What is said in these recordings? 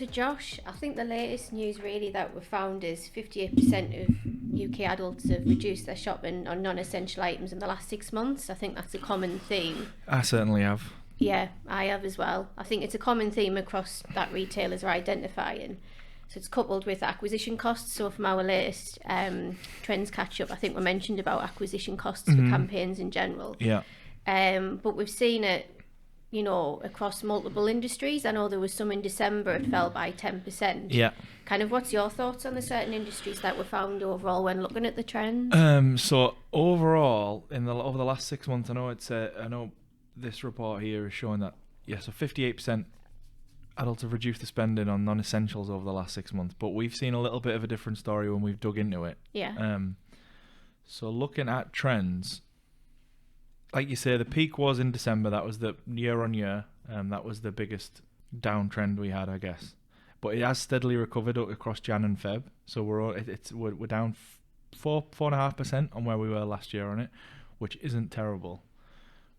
So Josh, I think the latest news really that we've found is 58% of UK adults have reduced their shopping on non-essential items in the last 6 months. I think that's a common theme. I certainly have. Yeah, I have as well. I think it's a common theme across that retailers are identifying. So it's coupled with acquisition costs. So from our latest trends catch up, I think we mentioned about acquisition costs for campaigns in general. Yeah. But we've seen it, across multiple industries. I know there was some in December, it fell by 10%. Yeah. Kind of what's your thoughts on the certain industries that were found overall when looking at the trends? So overall, over the last 6 months, I know this report here is showing that, so 58% adults have reduced the spending on non-essentials over the last 6 months, but we've seen a little bit of a different story when we've dug into it. Yeah. So looking at trends, like you say, the peak was in December. That was the year on year. That was the biggest downtrend we had, I guess. But it has steadily recovered across Jan and Feb. So we're down 4.5% on where we were last year on it, which isn't terrible.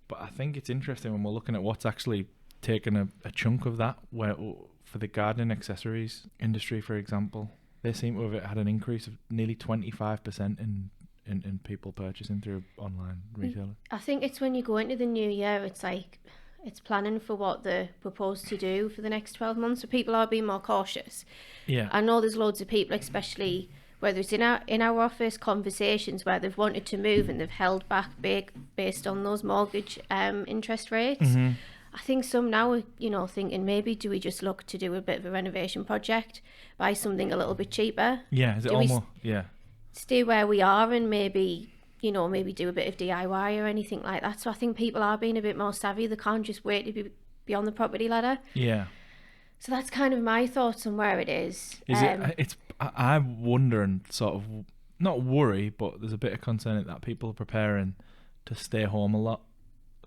But I think it's interesting when we're looking at what's actually taken a chunk of that. Where for the gardening accessories industry, for example, they seem to have had an increase of nearly 25% in people purchasing through online retailers. I think it's when you go into the new year, it's like it's planning for what they propose to do for the next 12 months. So people are being more cautious. Yeah. I know there's loads of people, especially whether it's in our office conversations where they've wanted to move and they've held back big based on those mortgage interest rates. Mm-hmm. I think some now are, thinking maybe do we just look to do a bit of a renovation project, buy something a little bit cheaper? Yeah, is it almost, yeah. Stay where we are and maybe do a bit of DIY or anything like that. So I think people are being a bit more savvy. They can't just wait to be on the property ladder. Yeah. So that's kind of my thoughts on where it is. I wonder and sort of, not worry, but there's a bit of concern that people are preparing to stay home a lot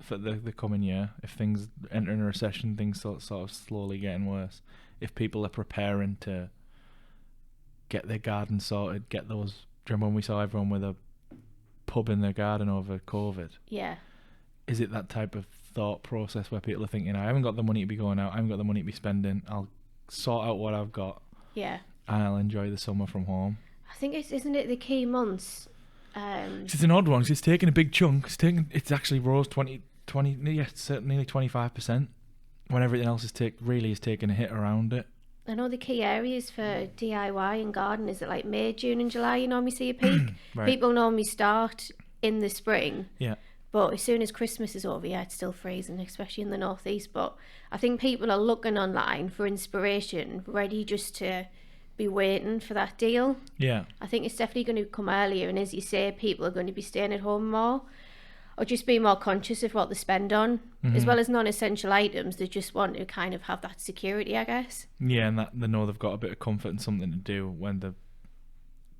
for the coming year. If things enter in a recession, things sort of slowly getting worse. If people are preparing to get their garden sorted, get those... Do you remember when we saw everyone with a pub in their garden over COVID? Yeah. Is it that type of thought process where people are thinking, I haven't got the money to be going out, I haven't got the money to be spending, I'll sort out what I've got, yeah, and I'll enjoy the summer from home? I think isn't it the key months? It's an odd one because it's taking a big chunk. It's actually rose 20, nearly 25%, when everything else is taking a hit around it. I know the key areas for DIY and garden is it like May, June and July you normally see a peak. Right. People normally start in the spring. Yeah. But as soon as Christmas is over, it's still freezing, especially in the northeast. But I think people are looking online for inspiration, ready just to be waiting for that deal. Yeah. I think it's definitely going to come earlier, and as you say, people are going to be staying at home more, or just be more conscious of what they spend on, as well as non-essential items. They just want to kind of have that security, I guess. Yeah, and that they know they've got a bit of comfort and something to do when the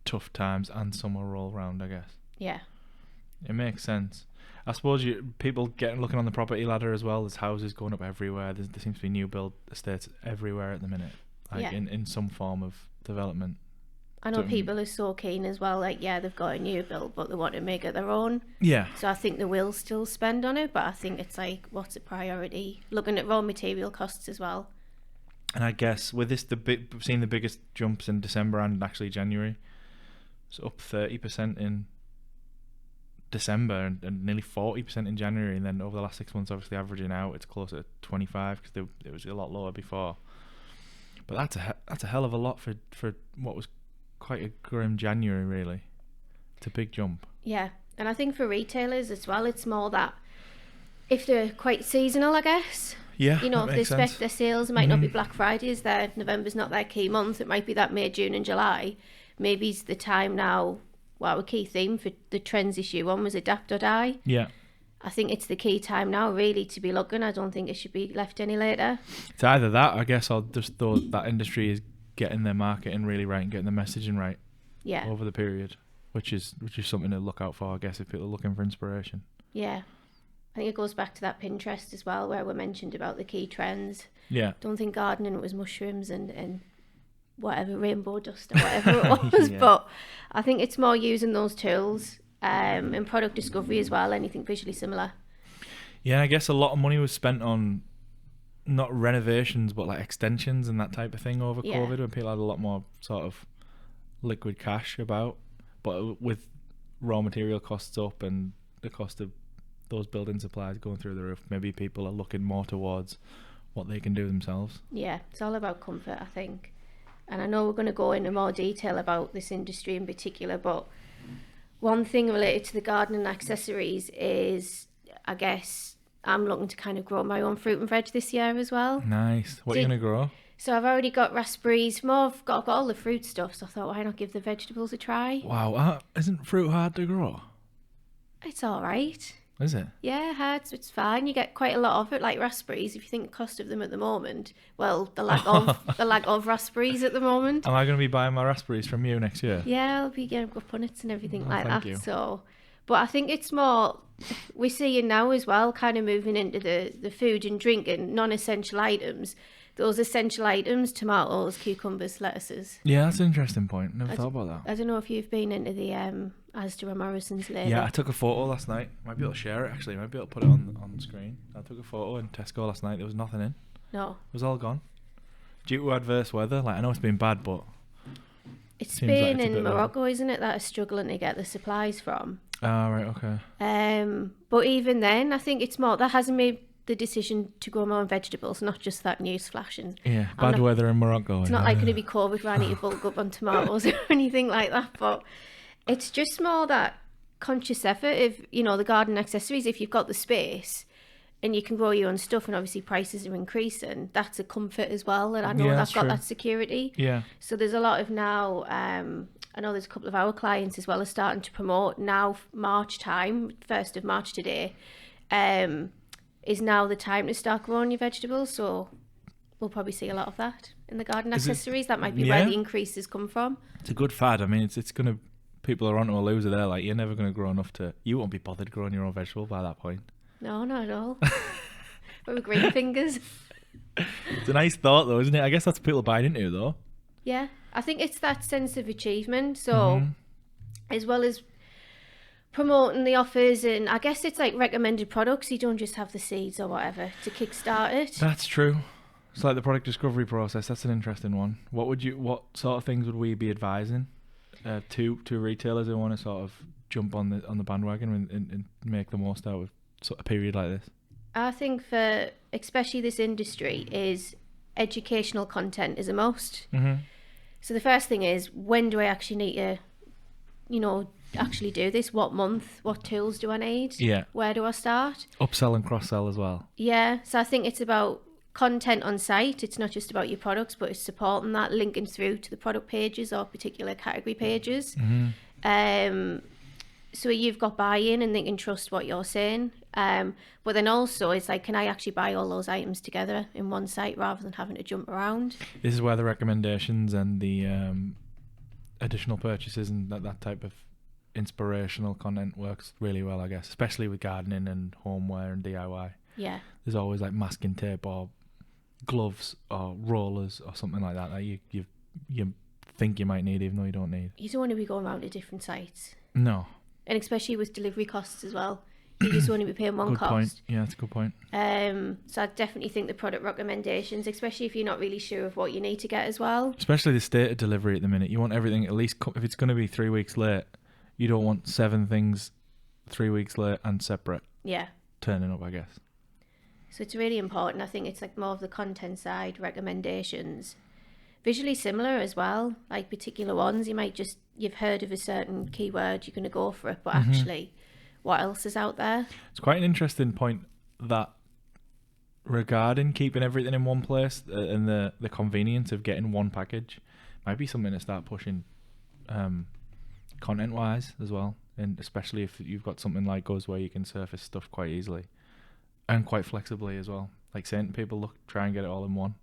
tough times and summer roll round, I guess. Yeah. It makes sense. I suppose people looking on the property ladder as well. There's houses going up everywhere. There seems to be new build estates everywhere at the minute, in some form of development. I know people are so keen as well, they've got a new build, but they want to make it their own. Yeah. So I think they will still spend on it, but I think it's what's a priority? Looking at raw material costs as well. And I guess with this, seeing the biggest jumps in December and actually January. It's up 30% in December and nearly 40% in January, and then over the last 6 months, obviously averaging out, it's closer to 25 because it was a lot lower before. But that's a hell of a lot for what was quite a grim January, really. It's a big jump. Yeah, and I think for retailers as well, it's more that if they're quite seasonal, I guess. Yeah, if they expect their sales, it might not be Black Friday, is there? November's not their key month. It might be that May, June and July. Maybe it's the time now. Well, a key theme for the trends issue one was adapt or die. Yeah. I think it's the key time now, really, to be looking. I don't think it should be left any later. It's either that, I guess, or just that industry is getting their marketing really right and getting the messaging right. Yeah. Over the period, which is something to look out for, I guess, if people are looking for inspiration. Yeah. I think it goes back to that Pinterest as well, where we mentioned about the key trends. Yeah. Don't think gardening was mushrooms and whatever, rainbow dust or whatever it was. Yeah. But I think it's more using those tools and product discovery as well, anything visually similar. Yeah, I guess a lot of money was spent on not renovations, but like extensions and that type of thing over Yeah. COVID, when people had a lot more sort of liquid cash about. But with raw material costs up and the cost of those building supplies going through the roof, maybe people are looking more towards what they can do themselves. Yeah, it's all about comfort, I think. And I know we're going to go into more detail about this industry in particular, but one thing related to the garden and accessories is, I guess, I'm looking to kind of grow my own fruit and veg this year as well. Nice. What are you going to grow? So I've already got raspberries. I've got all the fruit stuff, so I thought, why not give the vegetables a try? Wow, isn't fruit hard to grow? It's all right. Is it? Yeah, hard, it's fine. You get quite a lot of it, like raspberries. If you think the cost of them at the moment, well, the lack of raspberries at the moment. Am I going to be buying my raspberries from you next year? Yeah, I'll be getting good punnets and everything like thank that. you. So, but I think it's more we're seeing now as well, kind of moving into the food and drink and non-essential items. Those essential items: tomatoes, cucumbers, lettuces. Yeah, that's an interesting point. Never thought about that. I don't know if you've been into the Asda or Morrison's lately. Yeah, I took a photo last night. Might be able to share it actually. Might be able to put it on the screen. I took a photo in Tesco last night. There was nothing in. No. It was all gone. Due to adverse weather. Like, I know it's been bad, but it's seems like Spain it's a and bit Morocco, isn't it, that are struggling to get the supplies from. Ah, right, okay. But even then, I think it's more that hasn't made the decision to grow my own vegetables, not just that news flash. And Yeah, bad weather in Morocco. It's not like going to be COVID where I need to bulk up on tomatoes or anything like that, but it's just more that conscious effort of, the garden accessories. If you've got the space and you can grow your own stuff, and obviously prices are increasing, that's a comfort as well. And I know Yeah, that's got true. that security. Yeah. So there's a lot of now, I know there's a couple of our clients as well are starting to promote now March time, 1st of March today, is now the time to start growing your vegetables. So we'll probably see a lot of that in the garden accessories. That might be where the increases come from. It's a good fad. I mean, it's going to, people are onto a loser there. Like, you're never going to grow enough you won't be bothered growing your own vegetable by that point. No, not at all. But with green fingers. It's a nice thought though, isn't it? I guess that's what people are buying into though. Yeah, I think it's that sense of achievement. So as well as promoting the offers, and I guess it's like recommended products. You don't just have the seeds or whatever to kickstart it. That's true. It's like the product discovery process. That's an interesting one. What sort of things would we be advising to retailers who want to sort of jump on the bandwagon and make the most out of sort of a period like this? I think for especially this industry is educational content is a must. So the first thing is, when do I actually need to, actually do this? What month? What tools do I need? Yeah. Where do I start? Upsell and cross-sell as well. Yeah. So I think it's about content on site. It's not just about your products, but it's supporting that, linking through to the product pages or particular category pages. So you've got buy-in and they can trust what you're saying. But then also it's like, can I actually buy all those items together in one site rather than having to jump around? This is where the recommendations and the additional purchases and that type of inspirational content works really well, I guess, especially with gardening and homeware and DIY. Yeah. There's always like masking tape or gloves or rollers or something like that you think you might need even though you don't need. You don't want to be going around to different sites. No. And especially with delivery costs as well. You just want to be paying one Good cost. point. Yeah, that's a good point. So I definitely think the product recommendations, especially if you're not really sure of what you need to get as well. Especially the state of delivery at the minute. You want everything at least, if it's going to be 3 weeks late, you don't want 7 things 3 weeks late and separate. Yeah. Turning up, I guess. So it's really important. I think it's like more of the content side, recommendations. Visually similar as well, like particular ones. You've heard of a certain keyword, you're going to go for it, but actually, what else is out there? It's quite an interesting point that regarding keeping everything in one place and the convenience of getting one package might be something to start pushing content-wise as well, and especially if you've got something like us where you can surface stuff quite easily and quite flexibly as well. Like saying to people, look, try and get it all in one.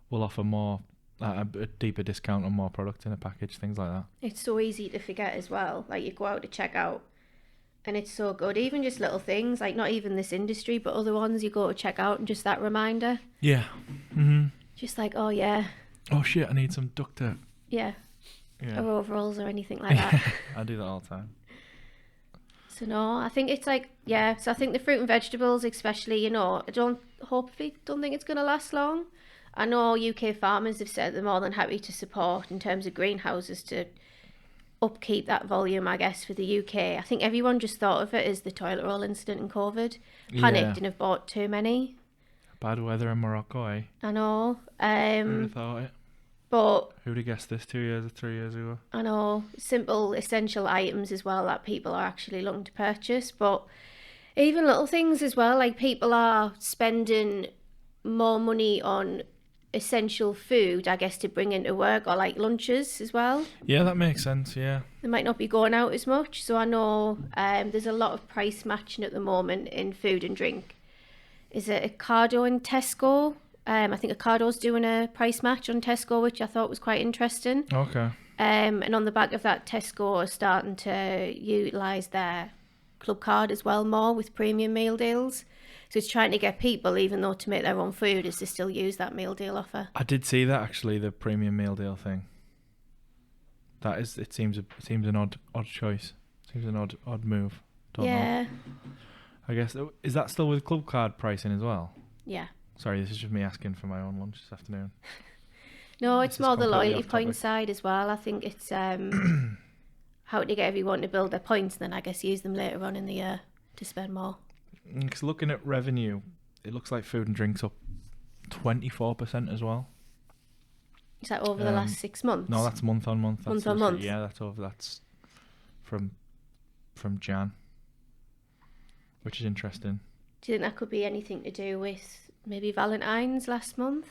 We'll offer more, a deeper discount on more products in a package, things like that. It's so easy to forget as well. Like you go out to check out and it's so good. Even just little things, like not even this industry, but other ones, you go to check out and just that reminder. Yeah. Just like, oh yeah. Oh shit, I need some duct tape. Yeah. Yeah. Or overalls or anything like that. I do that all the time. So no, I think it's like, yeah. So I think the fruit and vegetables, especially, I hopefully don't think it's going to last long. I know UK farmers have said they're more than happy to support in terms of greenhouses to upkeep that volume, I guess, for the UK. I think everyone just thought of it as the toilet roll incident in COVID. Panicked and have bought too many. Bad weather in Morocco, eh? I know. Who'd have thought it? But who'd have guessed this 2 years or 3 years ago? I know. Simple, essential items as well that people are actually looking to purchase. But even little things as well, like people are spending more money on essential food, I guess, to bring into work, or like lunches as well. Yeah, that makes sense, yeah. They might not be going out as much. So I know there's a lot of price matching at the moment in food and drink. Is it Ocado and Tesco? I think Ocado's doing a price match on Tesco, which I thought was quite interesting. Okay. And on the back of that, Tesco are starting to utilise their club card as well more with premium meal deals. So it's trying to get people, even though to make their own food, is to still use that meal deal offer. I did see that actually, the premium meal deal thing. That is, it seems an odd choice. Seems an odd move. Don't know. I guess, is that still with club card pricing as well? Yeah. Sorry, this is just me asking for my own lunch this afternoon. No, it's more the loyalty point side as well. I think it's how to get everyone to build their points, and then I guess use them later on in the year to spend more. Because looking at revenue, it looks like food and drinks up 24% as well. Is that over the last 6 months? No, that's month on month. Month on month? Yeah, that's from Jan, which is interesting. Do you think that could be anything to do with maybe Valentine's last month?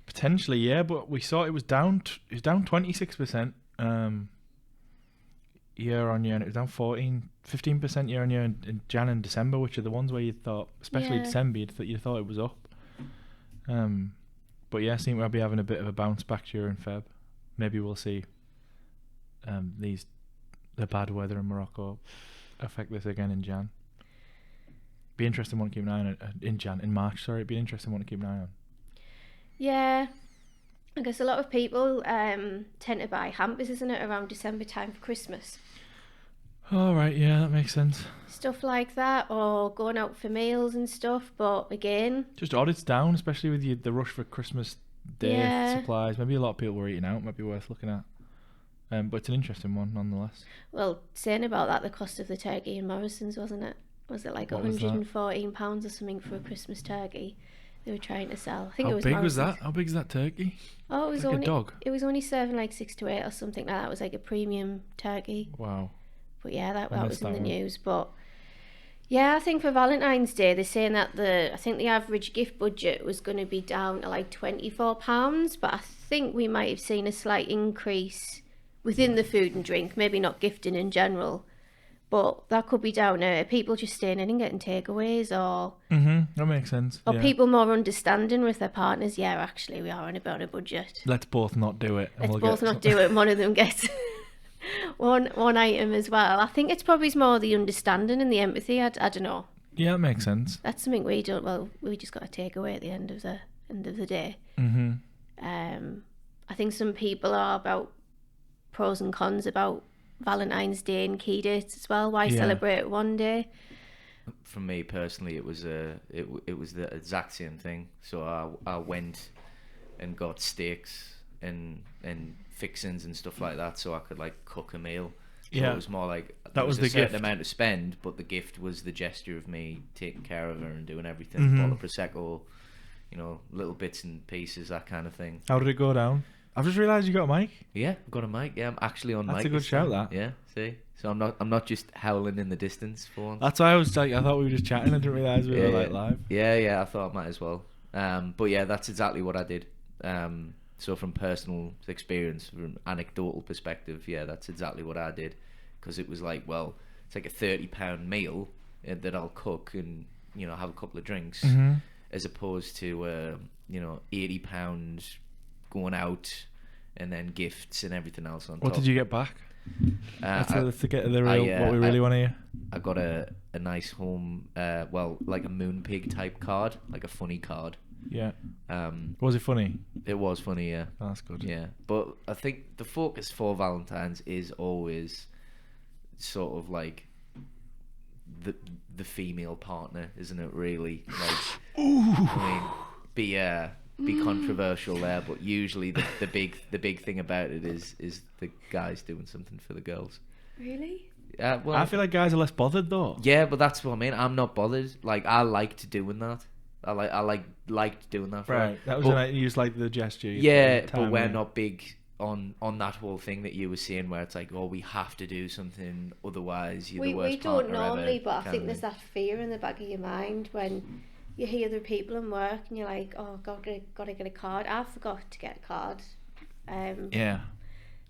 Potentially, yeah, but we saw it was down. It was down 26% year on year, and it was down 15% year on year in Jan and December, which are the ones where you thought, especially December, you thought it was up. But yeah, I think we'll be having a bit of a bounce back during Feb. Maybe we'll see the bad weather in Morocco affect this again in Jan. Be interesting one to keep an eye on in March. Sorry, it'd be interesting one to keep an eye on. Yeah, I guess a lot of people tend to buy hampers, isn't it, around December time for Christmas? Oh, right, yeah, that makes sense. Stuff like that, or going out for meals and stuff, but again... Just odd it's down, especially with the rush for Christmas Day supplies. Maybe a lot of people were eating out, might be worth looking at. But it's an interesting one, nonetheless. Well, saying about that, the cost of the turkey in Morrison's, wasn't it? Was it like £114 or something for a Christmas turkey they were trying to sell? I think it was How big was that? How big is that turkey? Oh, it was like only a dog. It was only serving like 6 to 8 or something like that. It was like a premium turkey. Wow. But yeah, that was in the news. But yeah, I think for Valentine's Day they're saying that I think the average gift budget was going to be down to like £24, but I think we might have seen a slight increase within the food and drink, maybe not gifting in general. But that could be down to people just staying in and getting takeaways, or that makes sense. Or people more understanding with their partners. Yeah, actually, we are on a bit on a budget. Let's both not do it. Let's both not do it, and one of them gets one item as well. I think it's probably more the understanding and the empathy. I don't know. Yeah, that makes sense. That's something we don't. Well, we just got to take away at the end of the day. I think some people are about pros and cons about Valentine's Day and key dates as well. Why celebrate one day? For me personally, it was the exact same thing. So I went and got steaks and fixings and stuff like that, so I could like cook a meal. So it was more like that was the certain gift amount to spend, but the gift was the gesture of me taking care of her and doing everything. Bottle of prosecco, little bits and pieces, that kind of thing. How did it go down? I've just realised you got a mic. Yeah, I've got a mic. Yeah, I'm actually on mic. That's a good shout, that. Yeah, see? So I'm not just howling in the distance for once. That's why I was like, I thought we were just chatting. I didn't realise we were like live. Yeah, I thought I might as well. But yeah, that's exactly what I did. So from personal experience, from anecdotal perspective, yeah, that's exactly what I did. Because it was like, well, it's like a £30 meal that I'll cook and, have a couple of drinks, as opposed to, £80 going out and then gifts and everything else on top. What did you get back? Let's get to the real, what we really want to hear. I got a nice home, like a Moonpig type card, like a funny card. Yeah. Was it funny? It was funny, yeah. Oh, that's good. Yeah, but I think the focus for Valentine's is always sort of like the female partner, isn't it? Really, like I mean, be controversial there, but usually the big thing about it is the guys doing something for the girls. Really? Well, I feel like guys are less bothered though. yeah, but that's what I mean. I'm not bothered. Like, I liked doing that. I liked doing that. For Right. her. That was But- when I used like the gesture. Yeah, the but we're timing. not big on that whole thing that you were saying, where it's like, oh, we have to do something, otherwise you're the worst We don't partner normally, ever, but I kind think of there's thing. that fear in the back of your mind when you hear other people in work and you're like, oh, gotta get a card. I forgot to get a card. Yeah.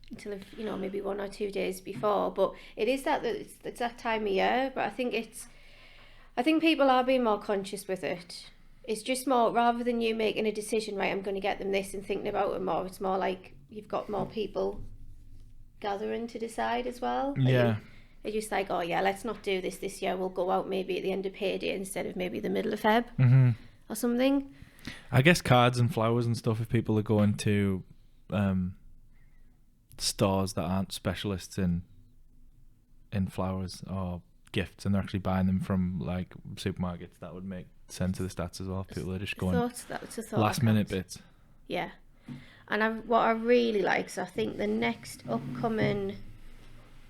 Until maybe 1 or 2 days before, but it is it's that time of year. But I think people are being more conscious with it. It's just more, rather than you making a decision, right, I'm going to get them this, and thinking about it more, it's more like you've got more people gathering to decide as well. Like Yeah. they're just like, oh yeah, let's not do this year, we'll go out maybe at the end of payday instead of maybe the middle of Feb or something. I guess cards and flowers and stuff, if people are going to stores that aren't specialists in flowers or gifts, and they're actually buying them from like supermarkets, that would make sense to the stats as well. People are just going That's a thought last minute bits. Yeah. And what I really like, so I think the next upcoming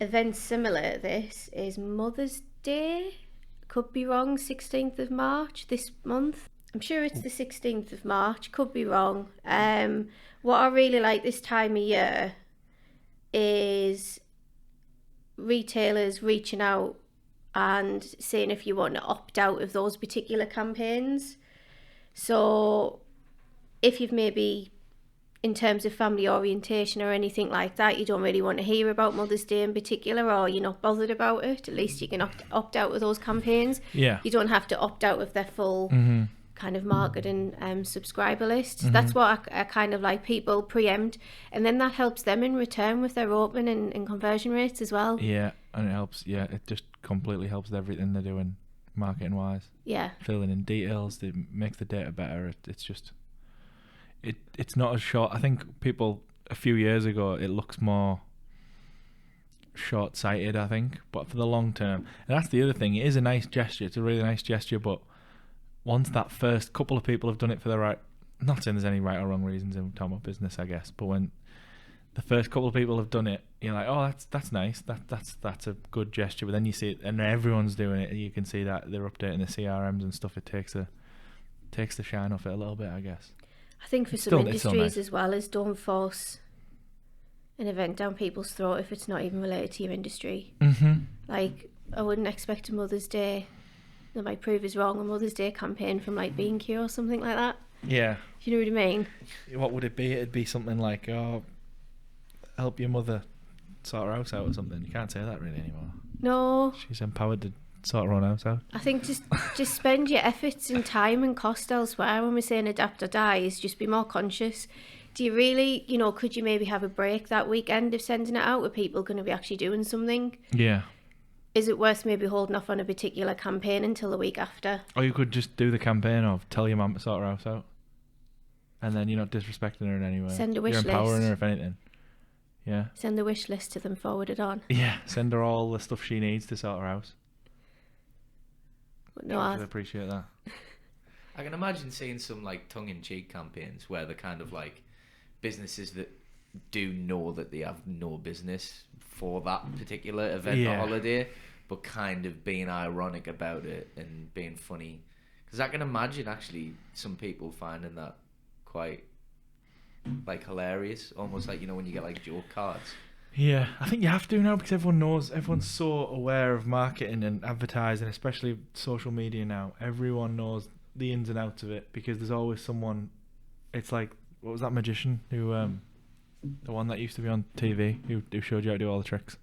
event similar to this is Mother's Day. Could be wrong, 16th of March this month. I'm sure it's the 16th of March, could be wrong. What I really like this time of year is retailers reaching out and saying if you want to opt out of those particular campaigns. So if you've maybe, in terms of family orientation or anything like that, you don't really want to hear about Mother's Day in particular, or you're not bothered about it, at least you can opt out of those campaigns. Yeah. You don't have to opt out of their full kind of marketing subscriber list. That's what I kind of like, people preempt, and then that helps them in return with their open and conversion rates as well. Yeah, and it helps. Yeah, it just completely helps with everything they're doing marketing wise. Yeah. Filling in details, it makes the data better. It's just it's not as short. I think people a few years ago, it looks more short-sighted, I think, but for the long term, and that's the other thing, it is a nice gesture. It's a really nice gesture, but once that first couple of people have done it for the right, not saying there's any right or wrong reasons in talking about business, I guess, but when the first couple of people have done it, you're like, oh, that's nice, that's a good gesture. But then you see it, and everyone's doing it, and you can see that they're updating the CRMs and stuff. It takes the shine off it a little bit, I guess. I think for some industries as well, is don't force an event down people's throat if it's not even related to your industry. Like, I wouldn't expect a Mother's Day, that might prove is wrong, a Mother's Day campaign from like B&Q or something like that. Yeah. Do you know what I mean? What would it be? It'd be something like, oh, help your mother sort her house out or something. You can't say that really anymore. No. She's empowered to sort her own house out. I think just spend your efforts and time and cost elsewhere. When we're saying adapt or die, is just be more conscious. Do you really, could you maybe have a break that weekend of sending it out? Are people going to be actually doing something? Yeah. Is it worth maybe holding off on a particular campaign until the week after? Or you could just do the campaign of tell your mum to sort her house out. And then you're not disrespecting her in any way. Send a wish You're empowering list. her, if anything. Yeah. Send the wish list to them, forward it on. Yeah. Send her all the stuff she needs to sort her house. But no, I'd appreciate that. I can imagine seeing some like tongue-in-cheek campaigns where they're kind of like businesses that do know that they have no business for that particular event or holiday, but kind of being ironic about it and being funny. Because I can imagine actually some people finding that quite like hilarious, almost like, when you get like joke cards. Yeah, I think you have to now, because everyone's so aware of marketing and advertising, especially social media now. Everyone knows the ins and outs of it, because there's always someone. It's like, what was that magician who, the one that used to be on TV, who showed you how to do all the tricks?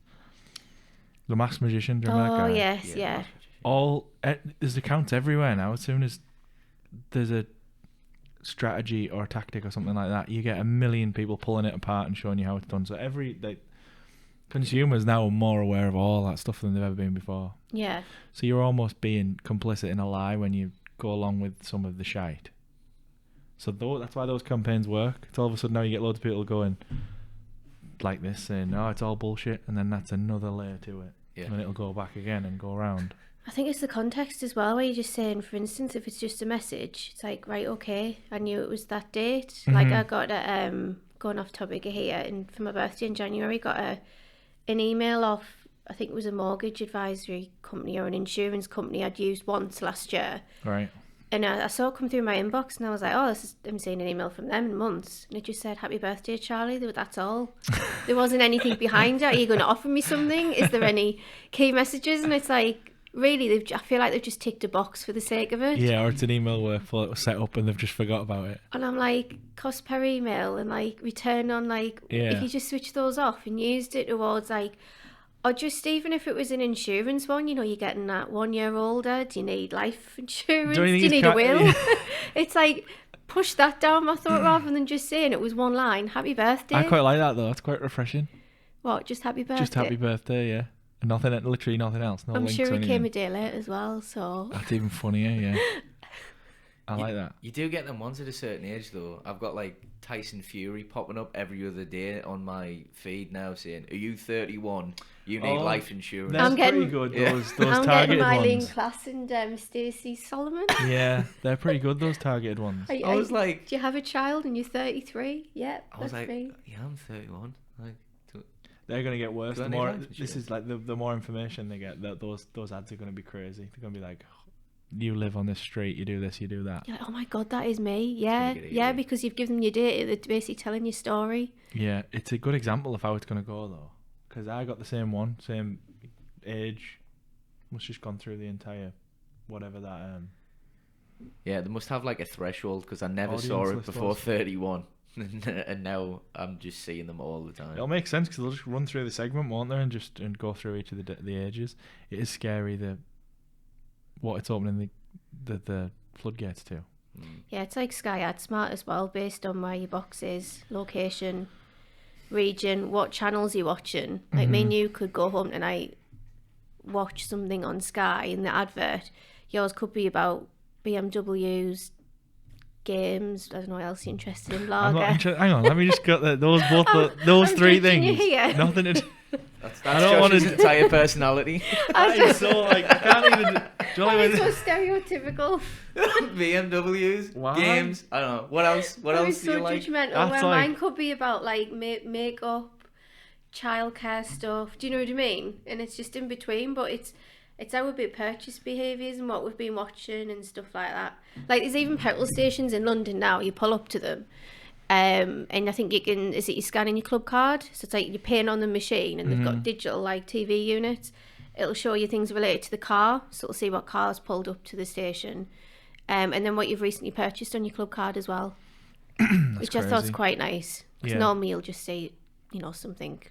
The masked magician, do you remember that guy? Oh, yes, yeah. There's accounts everywhere now. As soon as there's a strategy or a tactic or something like that, you get a million people pulling it apart and showing you how it's done. So consumers now are more aware of all that stuff than they've ever been before. Yeah. So you're almost being complicit in a lie when you go along with some of the shite. So that's why those campaigns work. It's all of a sudden now you get loads of people going like this, saying, "Oh, it's all bullshit," and then that's another layer to it. Yeah. And then it'll go back again and go around. I think it's the context as well, where you're just saying, for instance, if it's just a message, it's like, right, okay, I knew it was that date. Like, I got a, going off topic here, and for my birthday in January, got an email off, I think it was a mortgage advisory company or an insurance company I'd used once last year. Right. And I saw it come through my inbox, and I was like, oh, I'm seeing an email from them in months. And it just said, happy birthday, Charlie. That's all. There wasn't anything behind it. Are you going to offer me something? Is there any key messages? And it's like, really, I feel like they've just ticked a box for the sake of it. Yeah, or it's an email workflow that was set up and they've just forgot about it. And I'm like, cost per email and like return on, like, if you just switch those off and used it towards like, or just even if it was an insurance one, you know, you're getting that 1 year older. Do you need life insurance? Do you need a will? It's like, push that down my throat rather than just saying it was one line, happy birthday. I quite like that though. It's quite refreshing. What, just happy birthday? Just happy birthday, yeah. Nothing, literally nothing else. No I'm links sure or he came anything. a day late as well, so. That's even funnier, yeah. I like that. You do get them ones at a certain age, though. I've got like Tyson Fury popping up every other day on my feed now, saying, "Are you 31? You need life insurance." That's pretty good. Those I'm targeted getting Eileen ones. Class and Stacey Solomon. Yeah, they're pretty good. Those targeted ones. I was like, do you have a child and you're 33? Yep, I was that's like, me. yeah, I'm 31. Like, They're gonna get worse. Do I The need more life insurance? this is like the more information they get, those ads are gonna be crazy. They're gonna be like, you live on this street, you do this, you do that. You're like, oh my god, that is me. Yeah, yeah, because you've given them your data. They're basically telling your story. Yeah, it's a good example of how it's gonna go though, because I got the same one, same age, was just gone through the entire whatever that. Yeah, they must have like a threshold because I never Audience saw it list before was. 31. And now I'm just seeing them all the time. It'll make sense because they'll just run through the segment, won't they, and go through each of the ages. It is scary what it's opening the floodgates to. Yeah, it's like Sky Ad Smart as well, based on where your box is, location, region, what channels you're watching. Like me and you could go home tonight, watch something on Sky, and the advert, yours could be about BMWs, games. I don't know what else you're interested in. I'm Lager. not hang on, let me just get those I'm three judging you things. here. Nothing to do. That's I don't want Josh's to. entire personality. That is so like I can't even. Do you know It's what I so stereotypical. BMWs, Why? games. I don't know. What else? What I'm else do so you like? judgmental. That's Where like- mine could be about like makeup, childcare stuff. Do you know what I mean? And it's just in between, but it's our bit purchase behaviours and what we've been watching and stuff like that. Like there's even petrol stations in London now. You pull up to them, and I think you can. Is it you scanning your club card? So it's like you're paying on the machine, and they've got digital like TV units. It'll show you things related to the car, so it'll see what car's pulled up to the station, and then what you've recently purchased on your club card as well. Which I thought's crazy. quite nice. Because Yeah. normally you'll just say, something.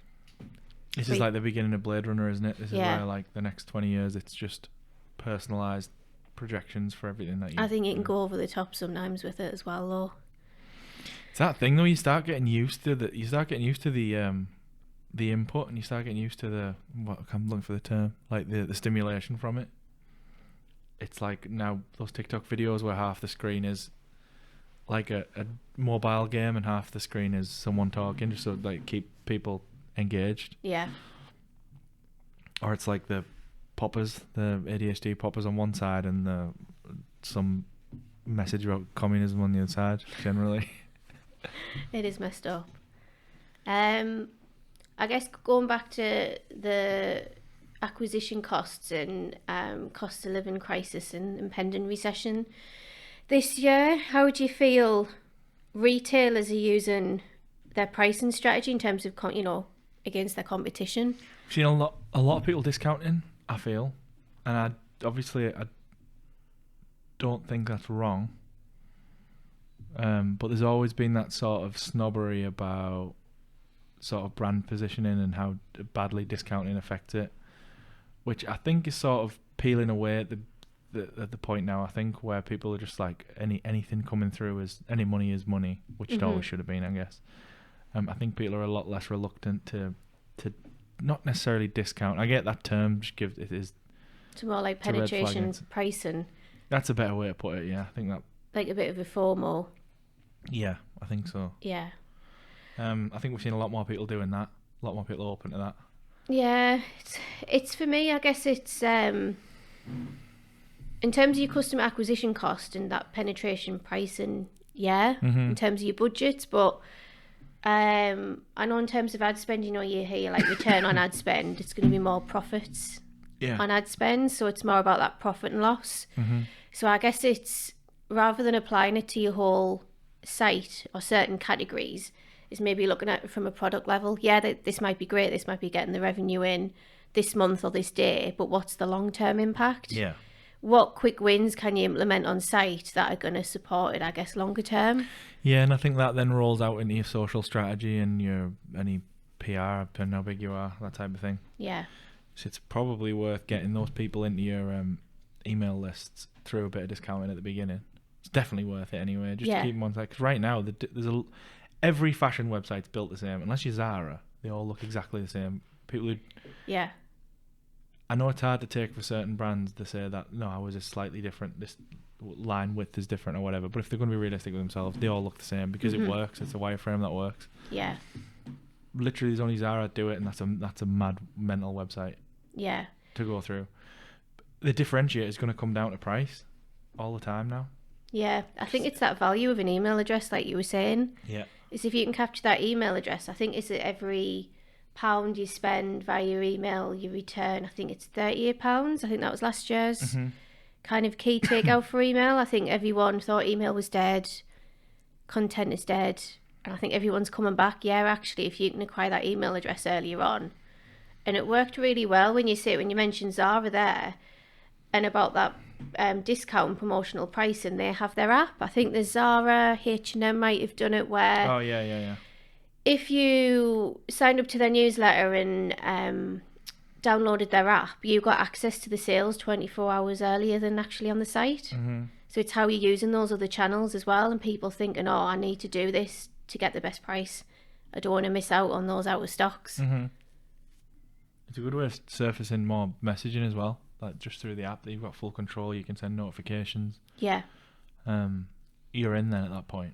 This is like the beginning of Blade Runner, isn't it? This is Yeah. where like the next 20 years, it's just personalised projections for everything that you. I think you can go over the top sometimes with it as well, though. It's that thing though. You start getting used to the. You start getting used to the input, and you start getting used to I'm looking for the term, like the stimulation from it. It's like now those TikTok videos where half the screen is like a mobile game and half the screen is someone talking, just so like keep people engaged. Yeah. Or it's like the poppers, the ADHD poppers on one side, and some message about communism on the other side. Generally, It is messed up. I guess going back to the acquisition costs and cost of living crisis and impending recession this year, how do you feel retailers are using their pricing strategy in terms of against their competition? I've seen a lot of people discounting, I feel, and I don't think that's wrong. But there's always been that sort of snobbery about sort of brand positioning and how badly discounting affects it, which I think is sort of peeling away at the point now. I think where people are just like anything coming through is any money is money, which it always should have been, I guess. I think people are a lot less reluctant to not necessarily discount. I get that term, just give it is. It's more like It's a red flag, penetration it's- pricing, That's a better way to put it. Yeah, I think that. like a bit of a FOMO. Yeah, I think so. Yeah. I think we've seen a lot more people doing that. A lot more people open to that. Yeah, it's for me. I guess it's in terms of your customer acquisition cost and that penetration pricing, in terms of your budgets, but I know in terms of ad spend, you hear like return on ad spend, it's going to be more profits on ad spend, so it's more about that profit and loss. So I guess it's, rather than applying it to your whole site or certain categories, is maybe looking at it from a product level. This might be great, this might be getting the revenue in this month or this day, but what's the long-term impact? What quick wins can you implement on site that are going to support it, I guess, longer term? And I think that then rolls out into your social strategy and your any PR, depending how big you are, that type of thing. So it's probably worth getting those people into your email lists through a bit of discounting at the beginning. It's definitely worth it anyway, just to keep them on site. Because right now, every fashion website's built the same. Unless you're Zara, they all look exactly the same. People who... I know it's hard to take for certain brands to say that, no, ours is slightly different, this line width is different or whatever, but if they're going to be realistic with themselves, they all look the same because it works. It's a wireframe that works. Literally, there's only Zara do it, and that's a mad mental website to go through. The differentiator is going to come down to price all the time now. I think it's that value of an email address, like you were saying. Is if you can capture that email address, I think it's every £1 you spend via your email, you return, I think it's £38. I think that was last year's kind of key takeout for email. I think everyone thought email was dead, content is dead, and I think everyone's coming back. Actually, if you can acquire that email address earlier on, and it worked really well when you mentioned Zara there, and about that discount and promotional pricing, they have their app. I think the Zara, H&M might have done it where if you signed up to their newsletter and downloaded their app, you got access to the sales 24 hours earlier than actually on the site. So it's how you're using those other channels as well, and people thinking, oh, I need to do this to get the best price. I don't want to miss out on those out of stocks. It's a good way of surfacing more messaging as well, like just through the app that you've got full control. You can send notifications. You're in then at that point.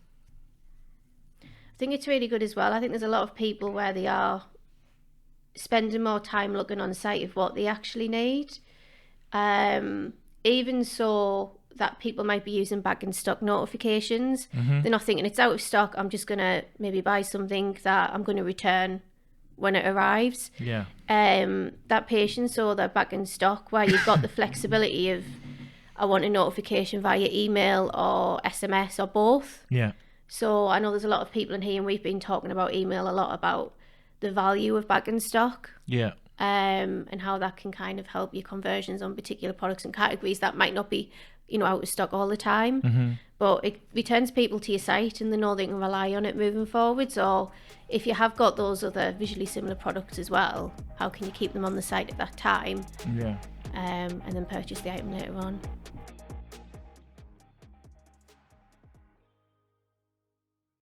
I think it's really good as well. I think there's a lot of people where they are spending more time looking on site of what they actually need. Even so that people might be using back in stock notifications. They're not thinking it's out of stock, I'm just going to maybe buy something that I'm going to return when it arrives. That patience or that back in stock where you've got the flexibility of, I want a notification via email or SMS or both. So I know there's a lot of people in here, and we've been talking about email a lot, about the value of back in stock. And how that can kind of help your conversions on particular products and categories that might not be, out of stock all the time. But it returns people to your site, and they know they can rely on it moving forward. So if you have got those other visually similar products as well, how can you keep them on the site at that time? And then purchase the item later on?